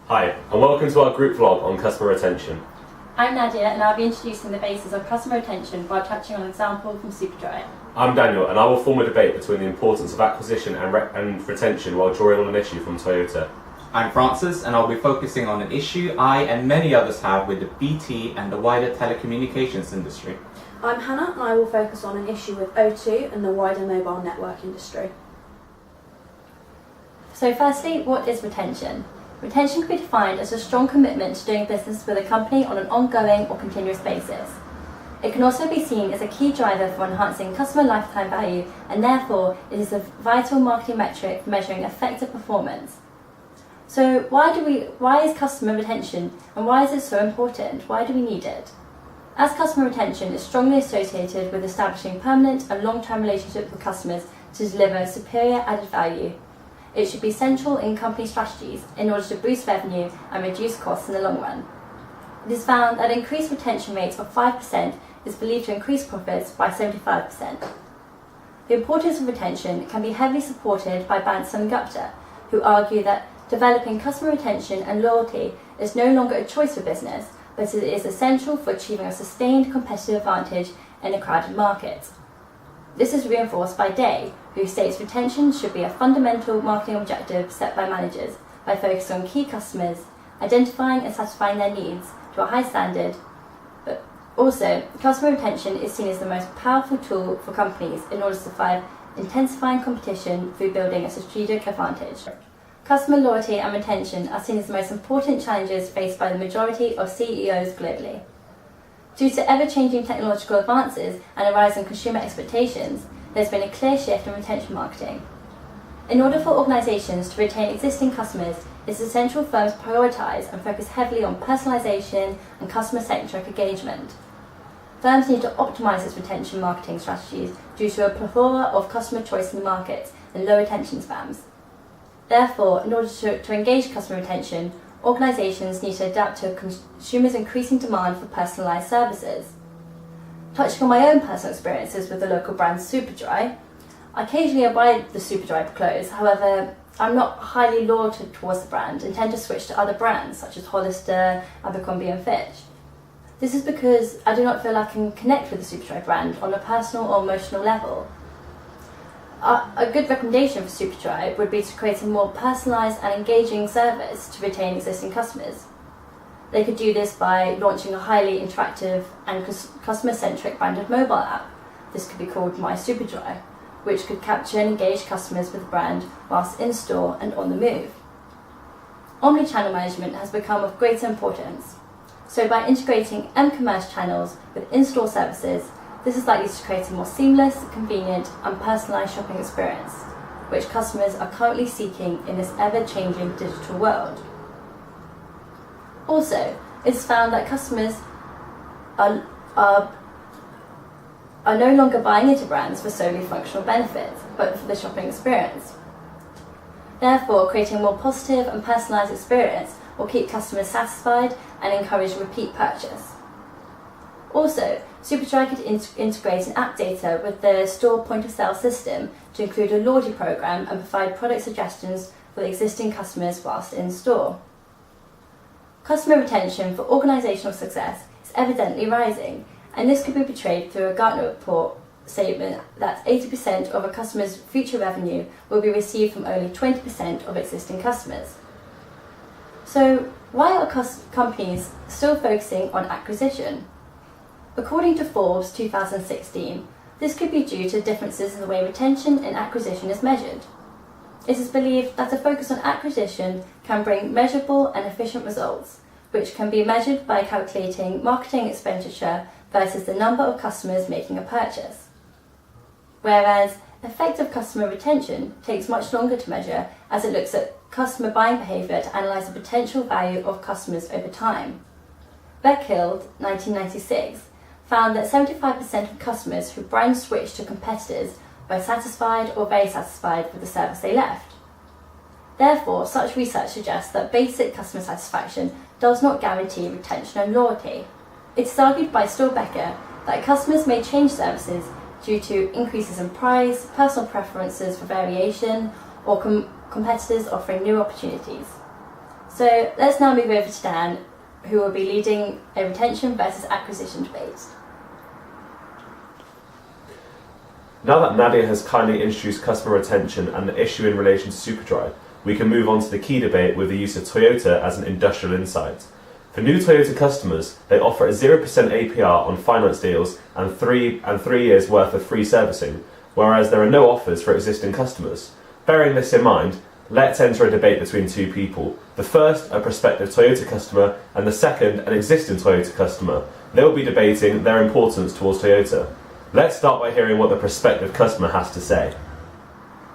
Hi, and welcome to our group vlog on customer retention. I'm Nadia, and I'll be introducing the basis of customer retention by touching on an example from Superdry. I'm Daniel, and I will form a debate between the importance of acquisition and retention while drawing on an issue from Toyota. I'm Francis, and I'll be focusing on an issue I and many others have with the BT and the wider telecommunications industry. I'm Hannah, and I will focus on an issue with O2 and the wider mobile network industry. So firstly, what is retention? Retention can be defined as a strong commitment to doing business with a company on an ongoing or continuous basis. It can also be seen as a key driver for enhancing customer lifetime value, and therefore it is a vital marketing metric for measuring effective performance. So why is customer retention, and why is it so important? Why do we need it? As customer retention is strongly associated with establishing permanent and long-term relationships with customers to deliver superior added value, it should be central in company strategies in order to boost revenue and reduce costs in the long run. It is found that an increased retention rate of 5% is believed to increase profits by 75%. The importance of retention can be heavily supported by Balsdon and Gupta, who argue that developing customer retention and loyalty is no longer a choice for business, but it is essential for achieving a sustained competitive advantage in a crowded market. This is reinforced by Day, who states retention should be a fundamental marketing objective set by managers by focusing on key customers, identifying and satisfying their needs to a high standard. But also, customer retention is seen as the most powerful tool for companies in order to survive intensifying competition through building a strategic advantage. Customer loyalty and retention are seen as the most important challenges faced by the majority of CEOs globally. Due to ever-changing technological advances and a rise in consumer expectations, there's been a clear shift in retention marketing. In order for organisations to retain existing customers, it's essential firms prioritise and focus heavily on personalisation and customer-centric engagement. Firms need to optimise its retention marketing strategies due to a plethora of customer choice in the market and low attention spans. Therefore, in order to engage customer retention, organisations need to adapt to consumers' increasing demand for personalised services. Touching on my own personal experiences with the local brand Superdry, I occasionally buy the Superdry clothes. However, I'm not highly loyal towards the brand and tend to switch to other brands such as Hollister, Abercrombie and Fitch. This is because I do not feel I can connect with the Superdry brand on a personal or emotional level. A good recommendation for Superdry would be to create a more personalised and engaging service to retain existing customers. They could do this by launching a highly interactive and customer-centric branded mobile app. This could be called My Superdry, which could capture and engage customers with the brand whilst in-store and on the move. Omnichannel management has become of greater importance. So by integrating m-commerce channels with in-store services, this is likely to create a more seamless, convenient and personalised shopping experience, which customers are currently seeking in this ever-changing digital world. Also, it is found that customers are no longer buying into brands for solely functional benefits, but for the shopping experience. Therefore, creating a more positive and personalised experience will keep customers satisfied and encourage repeat purchase. Also, Superdry could integrate an app data with the store point-of-sale system to include a loyalty program and provide product suggestions for existing customers whilst in store. Customer retention for organisational success is evidently rising, and this could be portrayed through a Gartner report statement that 80% of a customer's future revenue will be received from only 20% of existing customers. So, why are companies still focusing on acquisition? According to Forbes 2016, this could be due to differences in the way retention and acquisition is measured. It is believed that a focus on acquisition can bring measurable and efficient results, which can be measured by calculating marketing expenditure versus the number of customers making a purchase. Whereas effective customer retention takes much longer to measure, as it looks at customer buying behaviour to analyse the potential value of customers over time. Beckhill, 1996, found that 75% of customers who brand switched to competitors were satisfied or very satisfied with the service they left. Therefore, such research suggests that basic customer satisfaction does not guarantee retention and loyalty. It is argued by Becker that customers may change services due to increases in price, personal preferences for variation, or competitors offering new opportunities. So let's now move over to Dan, who will be leading a retention versus acquisition debate. Now that Nadia has kindly introduced customer retention and the issue in relation to Superdry, we can move on to the key debate with the use of Toyota as an industrial insight. For new Toyota customers, they offer a 0% APR on finance deals and three years worth of free servicing, whereas there are no offers for existing customers. Bearing this in mind, let's enter a debate between two people. The first, a prospective Toyota customer, and the second, an existing Toyota customer. They'll be debating their importance towards Toyota. Let's start by hearing what the prospective customer has to say.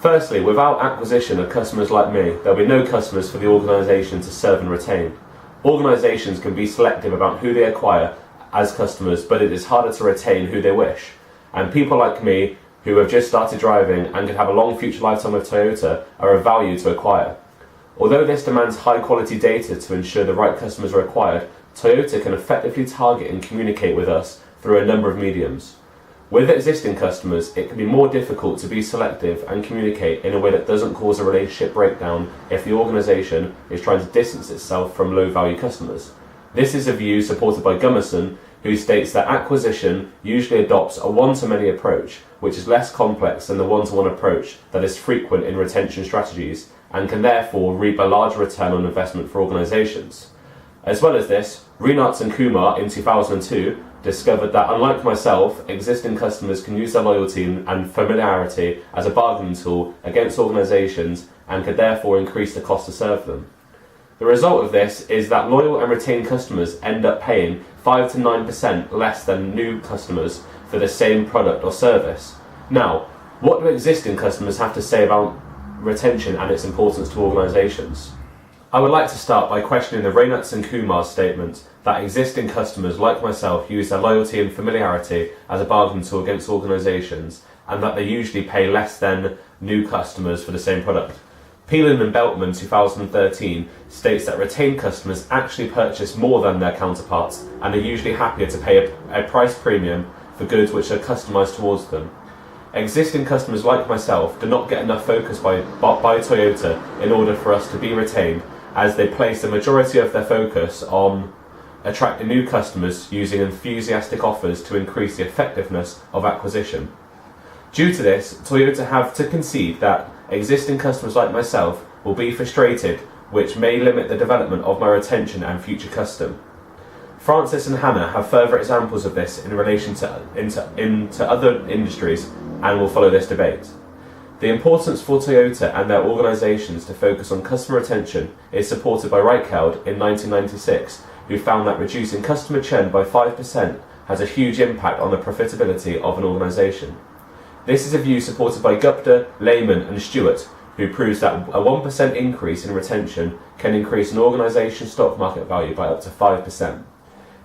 Firstly, without acquisition of customers like me, there'll be no customers for the organisation to serve and retain. Organisations can be selective about who they acquire as customers, but it is harder to retain who they wish. And people like me, who have just started driving and could have a long future lifetime with Toyota, are of value to acquire. Although this demands high quality data to ensure the right customers are acquired, Toyota can effectively target and communicate with us through a number of mediums. With existing customers, it can be more difficult to be selective and communicate in a way that doesn't cause a relationship breakdown if the organisation is trying to distance itself from low-value customers. This is a view supported by Gummerson, who states that acquisition usually adopts a one-to-many approach, which is less complex than the one-to-one approach that is frequent in retention strategies and can therefore reap a larger return on investment for organisations. As well as this, Reinartz and Kumar in 2002 discovered that, unlike myself, existing customers can use their loyalty and familiarity as a bargaining tool against organisations and could therefore increase the cost to serve them. The result of this is that loyal and retained customers end up paying 5 to 9% less than new customers for the same product or service. Now, what do existing customers have to say about retention and its importance to organisations? I would like to start by questioning the Reinartz and Kumar statement that existing customers like myself use their loyalty and familiarity as a bargaining tool against organisations, and that they usually pay less than new customers for the same product. Peelan and Beltman 2013 states that retained customers actually purchase more than their counterparts and are usually happier to pay a price premium for goods which are customised towards them. Existing customers like myself do not get enough focus by Toyota in order for us to be retained, as they place the majority of their focus on attracting new customers using enthusiastic offers to increase the effectiveness of acquisition. Due to this, Toyota have to concede that existing customers like myself will be frustrated, which may limit the development of my retention and future custom. Francis and Hannah have further examples of this in relation to into other industries and will follow this debate. The importance for Toyota and their organisations to focus on customer retention is supported by Reichheld in 1996, who found that reducing customer churn by 5% has a huge impact on the profitability of an organisation. This is a view supported by Gupta, Lehman and Stewart, who proves that a 1% increase in retention can increase an organisation's stock market value by up to 5%.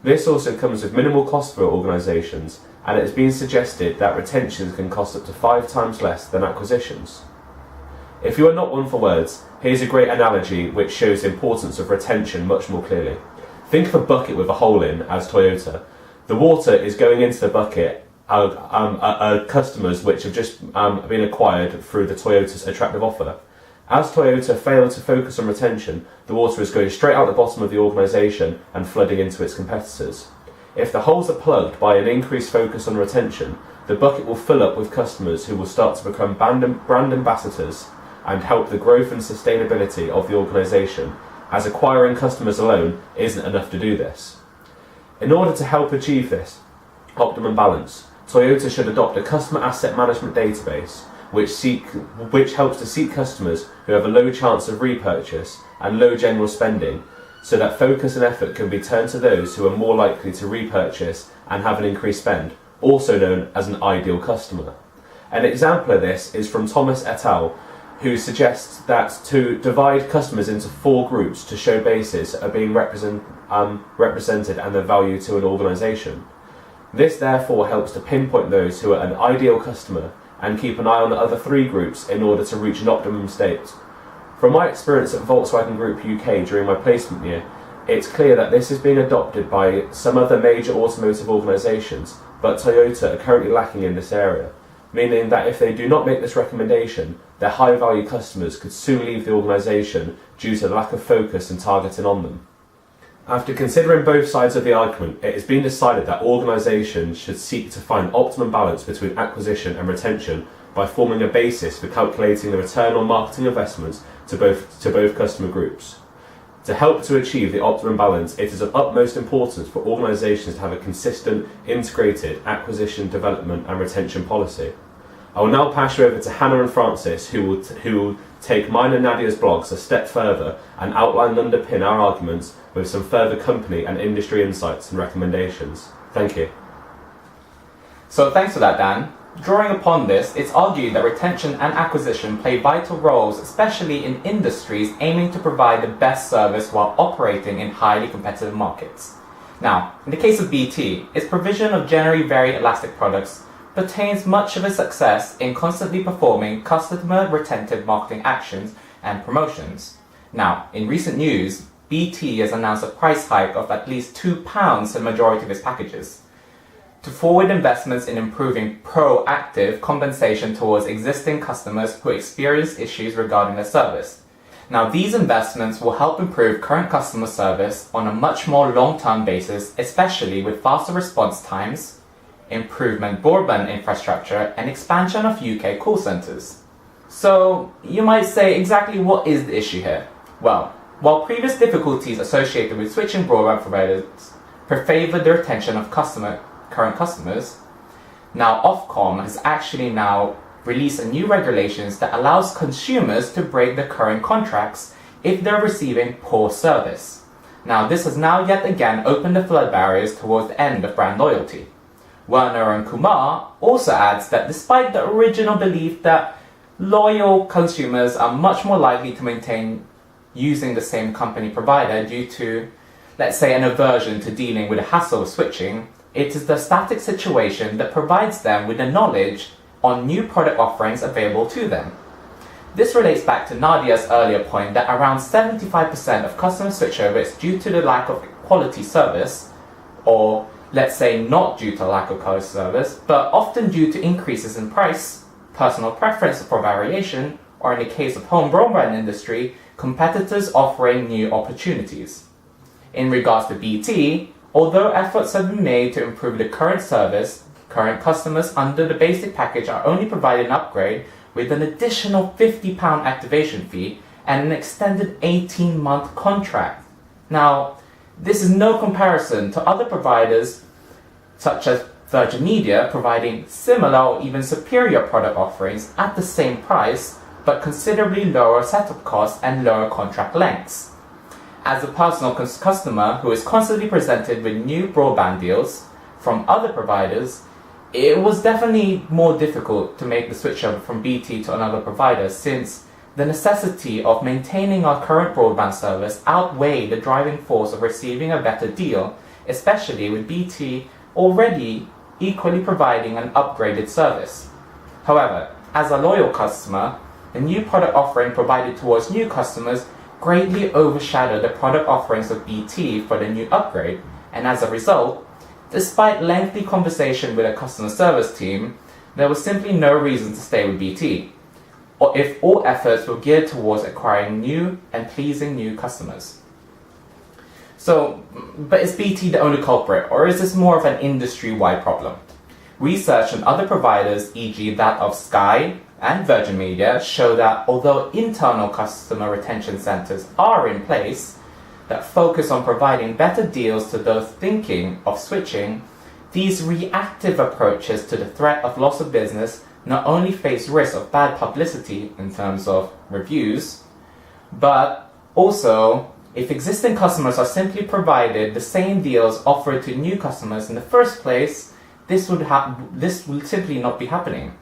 This also comes with minimal cost for organisations, and it has been suggested that retentions can cost up to 5 times less than acquisitions. If you are not one for words, here's a great analogy which shows the importance of retention much more clearly. Think of a bucket with a hole in as Toyota. The water is going into the bucket customers which have just been acquired through the Toyota's attractive offer. As Toyota failed to focus on retention, the water is going straight out the bottom of the organisation and flooding into its competitors. If the holes are plugged by an increased focus on retention, the bucket will fill up with customers who will start to become brand ambassadors and help the growth and sustainability of the organisation, as acquiring customers alone isn't enough to do this. In order to help achieve this optimum balance, Toyota should adopt a customer asset management database which helps to seek customers who have a low chance of repurchase and low general spending, so that focus and effort can be turned to those who are more likely to repurchase and have an increased spend, also known as an ideal customer. An example of this is from Thomas et al., who suggests that to divide customers into 4 groups to show bases are being represented and their value to an organisation. This therefore helps to pinpoint those who are an ideal customer and keep an eye on the other 3 groups in order to reach an optimum state. From my experience at Volkswagen Group UK during my placement year, it's clear that this is being adopted by some other major automotive organisations, but Toyota are currently lacking in this area, meaning that if they do not make this recommendation, their high-value customers could soon leave the organisation due to the lack of focus and targeting on them. After considering both sides of the argument, it has been decided that organisations should seek to find optimum balance between acquisition and retention by forming a basis for calculating the return on marketing investments to both customer groups. To help to achieve the optimum balance, it is of utmost importance for organisations to have a consistent, integrated acquisition, development and retention policy. I will now pass you over to Hannah and Francis, who will take mine and Nadia's blogs a step further and outline and underpin our arguments with some further company and industry insights and recommendations. Thank you. So thanks for that, Dan. Drawing upon this, it's argued that retention and acquisition play vital roles, especially in industries aiming to provide the best service while operating in highly competitive markets. Now, in the case of BT, its provision of generally very elastic products pertains much of its success in constantly performing customer retentive marketing actions and promotions. Now, in recent news, BT has announced a price hike of at least £2 for the majority of its packages, to forward investments in improving proactive compensation towards existing customers who experience issues regarding their service. Now, these investments will help improve current customer service on a much more long-term basis, especially with faster response times, improvement broadband infrastructure, and expansion of UK call centres. So, you might say, exactly what is the issue here? Well, while previous difficulties associated with switching broadband providers favoured the retention of current customers, now Ofcom has actually now released a new regulations that allows consumers to break their current contracts if they're receiving poor service. Now, this has now yet again opened the flood barriers towards the end of brand loyalty. Werner and Kumar also adds that despite the original belief that loyal consumers are much more likely to maintain using the same company provider due to, let's say, an aversion to dealing with the hassle of switching, it is the static situation that provides them with the knowledge on new product offerings available to them. This relates back to Nadia's earlier point that around 75% of customer switchover is due to the lack of quality service, or let's say not due to lack of quality service, but often due to increases in price, personal preference for variation, or in the case of home broadband industry, competitors offering new opportunities. In regards to BT, although efforts have been made to improve the current service, current customers under the basic package are only provided an upgrade with an additional £50 activation fee and an extended 18-month contract. Now, this is no comparison to other providers such as Virgin Media providing similar or even superior product offerings at the same price but considerably lower setup costs and lower contract lengths. As a personal customer who is constantly presented with new broadband deals from other providers, it was definitely more difficult to make the switch over from BT to another provider, since the necessity of maintaining our current broadband service outweighed the driving force of receiving a better deal, especially with BT already equally providing an upgraded service. However, as a loyal customer, the new product offering provided towards new customers greatly overshadowed the product offerings of BT for the new upgrade, and as a result, despite lengthy conversation with a customer service team, there was simply no reason to stay with BT, or if all efforts were geared towards acquiring new and pleasing new customers. So, but is BT the only culprit, or is this more of an industry-wide problem? Research on other providers, e.g. that of Sky and Virgin Media, show that although internal customer retention centres are in place that focus on providing better deals to those thinking of switching, these reactive approaches to the threat of loss of business not only face risk of bad publicity in terms of reviews, but also, if existing customers are simply provided the same deals offered to new customers in the first place, this will simply not be happening.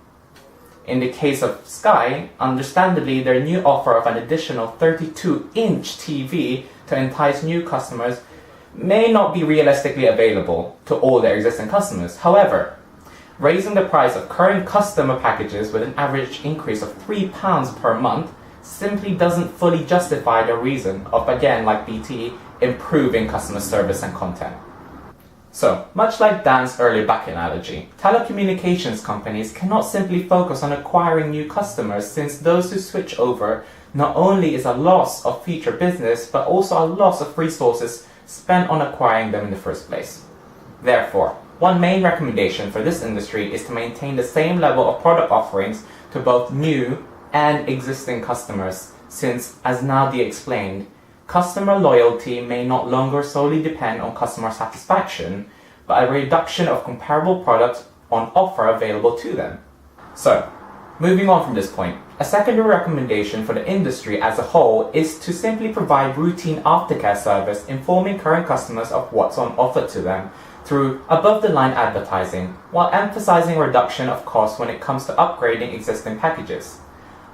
In the case of Sky, understandably, their new offer of an additional 32-inch TV to entice new customers may not be realistically available to all their existing customers. However, raising the price of current customer packages with an average increase of £3 per month simply doesn't fully justify the reason of, again, like BT, improving customer service and content. So, much like Dan's earlier back analogy, telecommunications companies cannot simply focus on acquiring new customers, since those who switch over not only is a loss of future business, but also a loss of resources spent on acquiring them in the first place. Therefore, one main recommendation for this industry is to maintain the same level of product offerings to both new and existing customers, since, as Nadia explained, customer loyalty may not longer solely depend on customer satisfaction, but a reduction of comparable products on offer available to them. So, moving on from this point, a secondary recommendation for the industry as a whole is to simply provide routine aftercare service, informing current customers of what's on offer to them through above-the-line advertising, while emphasizing reduction of costs when it comes to upgrading existing packages.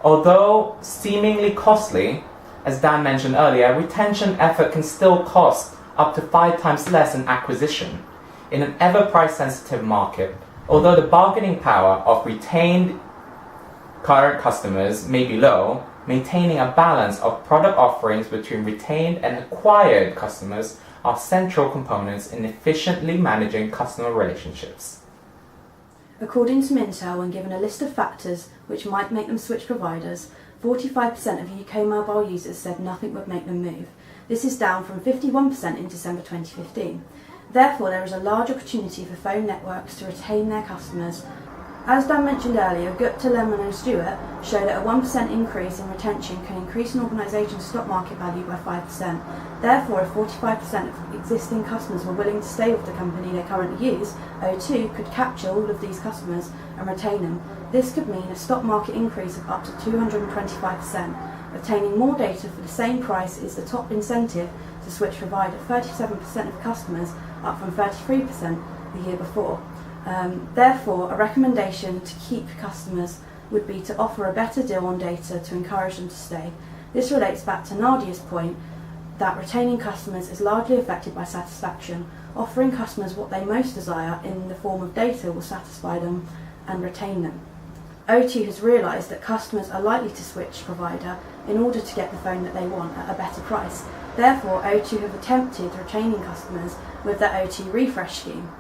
Although seemingly costly, as Dan mentioned earlier, retention effort can still cost up to 5 times less than acquisition. In an ever price-sensitive market, although the bargaining power of retained current customers may be low, maintaining a balance of product offerings between retained and acquired customers are central components in efficiently managing customer relationships. According to Mintel, when given a list of factors which might make them switch providers, 45% of UK mobile users said nothing would make them move. This is down from 51% in December 2015. Therefore, there is a large opportunity for phone networks to retain their customers. As Dan mentioned earlier, Gupta, Lemon and Stewart show that a 1% increase in retention can increase an organisation's stock market value by 5%. Therefore, if 45% of existing customers were willing to stay with the company they currently use, O2 could capture all of these customers and retain them. This could mean a stock market increase of up to 225%. Obtaining more data for the same price is the top incentive to switch provider. 37% of customers, up from 33% the year before. Therefore, a recommendation to keep customers would be to offer a better deal on data to encourage them to stay. This relates back to Nadia's point that retaining customers is largely affected by satisfaction. Offering customers what they most desire in the form of data will satisfy them and retain them. O2 has realised that customers are likely to switch provider in order to get the phone that they want at a better price. Therefore, O2 have attempted retaining customers with their O2 refresh scheme.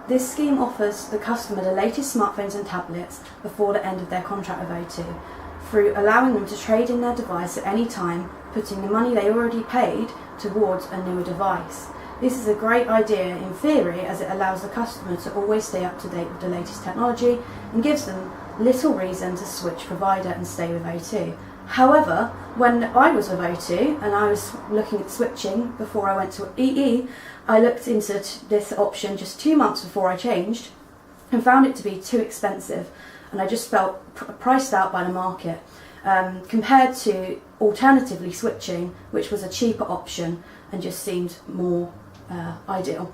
This scheme offers the customer the latest smartphones and tablets before the end of their contract with O2, through allowing them to trade in their device at any time, putting the money they already paid towards a newer device. This is a great idea in theory, as it allows the customer to always stay up to date with the latest technology and gives them little reason to switch provider and stay with O2. However, when I was with O2 and I was looking at switching before I went to EE, I looked into this option just 2 months before I changed and found it to be too expensive, and I just felt priced out by the market compared to alternatively switching, which was a cheaper option and just seemed more ideal.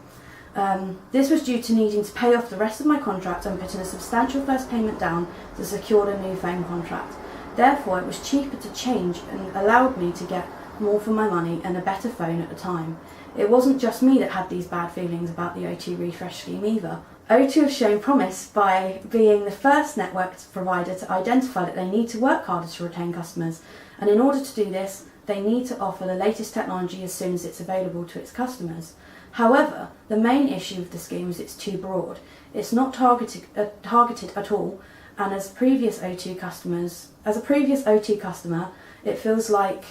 This was due to needing to pay off the rest of my contract and putting a substantial first payment down to secure the new phone contract. Therefore, it was cheaper to change and allowed me to get more for my money and a better phone at the time. It wasn't just me that had these bad feelings about the O2 refresh scheme either. O2 have shown promise by being the first network provider to identify that they need to work harder to retain customers, and in order to do this, they need to offer the latest technology as soon as it's available to its customers. However, the main issue with the scheme is it's too broad. It's not targeted at all, and as a previous O2 customer, it feels like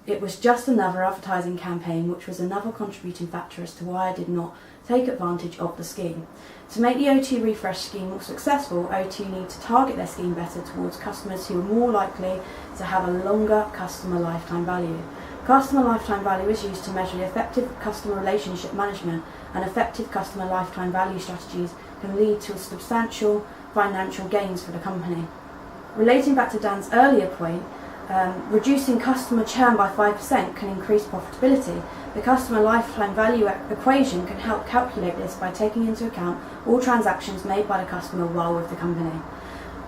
it was just another advertising campaign, which was another contributing factor as to why I did not take advantage of the scheme. To make the O2 refresh scheme more successful, O2 need to target their scheme better towards customers who are more likely to have a longer customer lifetime value. Customer lifetime value is used to measure the effective customer relationship management, and effective customer lifetime value strategies can lead to substantial financial gains for the company. Relating back to Dan's earlier point, reducing customer churn by 5% can increase profitability. The customer lifetime value equation can help calculate this by taking into account all transactions made by the customer while with the company.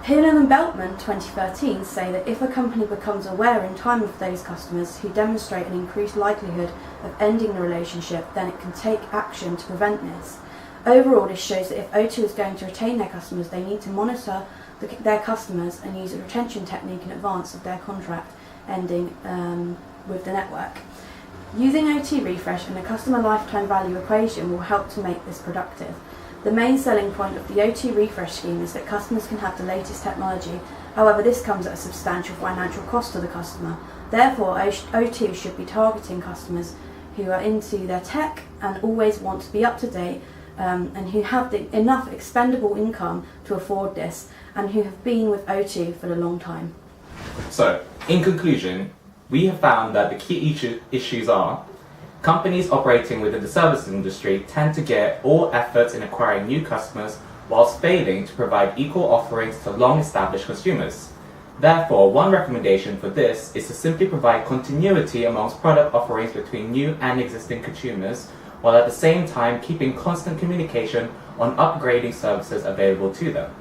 Pearland and Beltman 2013 say that if a company becomes aware in time of those customers who demonstrate an increased likelihood of ending the relationship, then it can take action to prevent this. Overall, this shows that if O2 is going to retain their customers, they need to monitor their customers and use a retention technique in advance of their contract ending with the network. Using OT refresh and the customer lifetime value equation will help to make this productive. The main selling point of the OT refresh scheme is that customers can have the latest technology. However, this comes at a substantial financial cost to the customer. Therefore, O2 should be targeting customers who are into their tech and always want to be up to date, and who have enough expendable income to afford this, and who have been with O2 for a long time. So, in conclusion, we have found that the key issues are: companies operating within the services industry tend to gear all efforts in acquiring new customers whilst failing to provide equal offerings to long-established consumers. Therefore, one recommendation for this is to simply provide continuity amongst product offerings between new and existing consumers, while at the same time keeping constant communication on upgrading services available to them.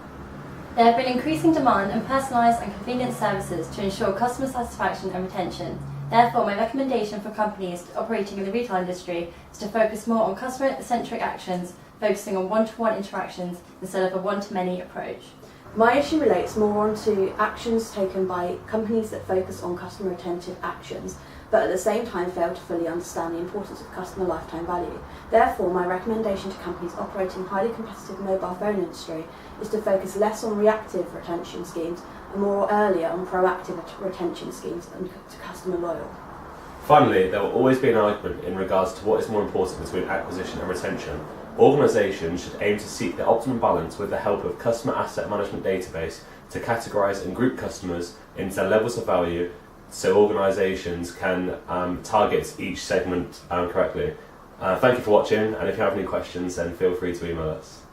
There have been increasing demand on personalised and convenient services to ensure customer satisfaction and retention. Therefore, my recommendation for companies operating in the retail industry is to focus more on customer-centric actions, focusing on one-to-one interactions instead of a one-to-many approach. My issue relates more onto actions taken by companies that focus on customer retentive actions, but at the same time fail to fully understand the importance of customer lifetime value. Therefore, my recommendation to companies operating in a highly competitive mobile phone industry is to focus less on reactive retention schemes and more earlier on proactive retention schemes and to customer loyal. Finally, there will always be an argument in regards to what is more important between acquisition and retention. Organisations should aim to seek the optimum balance with the help of customer asset management database to categorise and group customers into levels of value, so organisations can target each segment correctly. Thank you for watching, and if you have any questions, then feel free to email us.